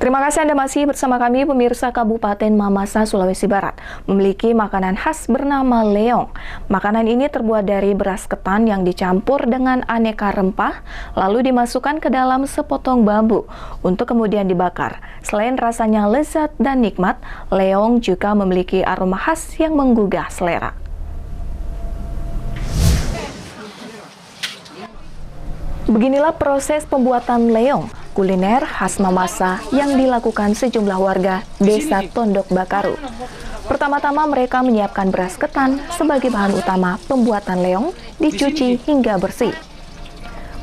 Terima kasih Anda masih bersama kami, pemirsa. Kabupaten Mamasa, Sulawesi Barat memiliki makanan khas bernama leong. Makanan ini terbuat dari beras ketan yang dicampur dengan aneka rempah, lalu dimasukkan ke dalam sepotong bambu untuk kemudian dibakar. Selain rasanya lezat dan nikmat, leong juga memiliki aroma khas yang menggugah selera. Beginilah proses pembuatan leong, kuliner khas Mamasa yang dilakukan sejumlah warga Desa Tondok Bakaru. Pertama-tama mereka menyiapkan beras ketan sebagai bahan utama pembuatan leong, dicuci hingga bersih.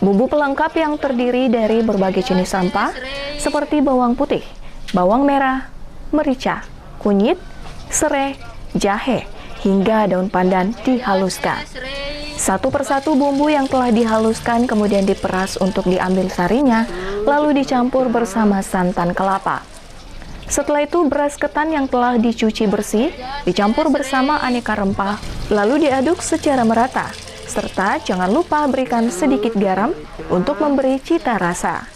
Bumbu pelengkap yang terdiri dari berbagai jenis rempah seperti bawang putih, bawang merah, merica, kunyit, serai, jahe, hingga daun pandan dihaluskan. Satu persatu bumbu yang telah dihaluskan kemudian diperas untuk diambil sarinya, lalu dicampur bersama santan kelapa. Setelah itu beras ketan yang telah dicuci bersih dicampur bersama aneka rempah, lalu diaduk secara merata, serta jangan lupa berikan sedikit garam untuk memberi cita rasa.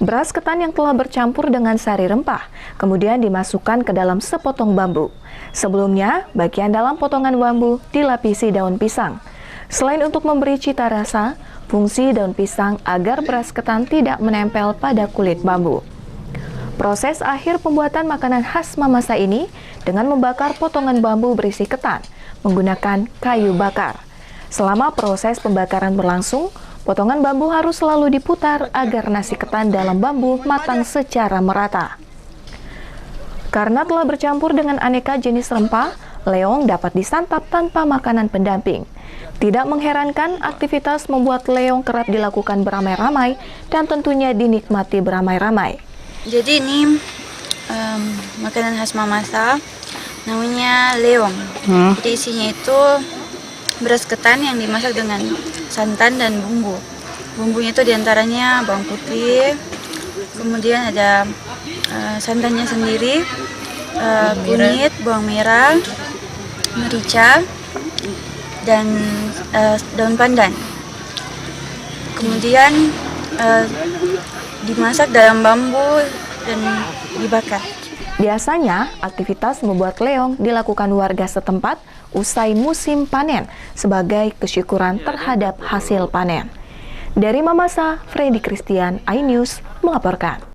Beras ketan yang telah bercampur dengan sari rempah kemudian dimasukkan ke dalam sepotong bambu. Sebelumnya, bagian dalam potongan bambu dilapisi daun pisang. Selain untuk memberi cita rasa, fungsi daun pisang agar beras ketan tidak menempel pada kulit bambu. Proses akhir pembuatan makanan khas Mamasa ini dengan membakar potongan bambu berisi ketan menggunakan kayu bakar. Selama proses pembakaran berlangsung, potongan bambu harus selalu diputar agar nasi ketan dalam bambu matang secara merata. Karena telah bercampur dengan aneka jenis rempah, leong dapat disantap tanpa makanan pendamping. Tidak mengherankan, aktivitas membuat leong kerap dilakukan beramai-ramai dan tentunya dinikmati beramai-ramai. Jadi ini makanan khas Mamasa, namanya leong. Jadi isinya itu beras ketan yang dimasak dengan santan dan bumbu. Bumbunya itu diantaranya bawang putih, kemudian ada santannya sendiri, kunyit, bawang merah, merica, dan daun pandan. Kemudian dimasak dalam bambu dan dibakar. Biasanya, aktivitas membuat leong dilakukan warga setempat usai musim panen sebagai kesyukuran terhadap hasil panen. Dari Mamasa, Freddy Christian, iNews melaporkan.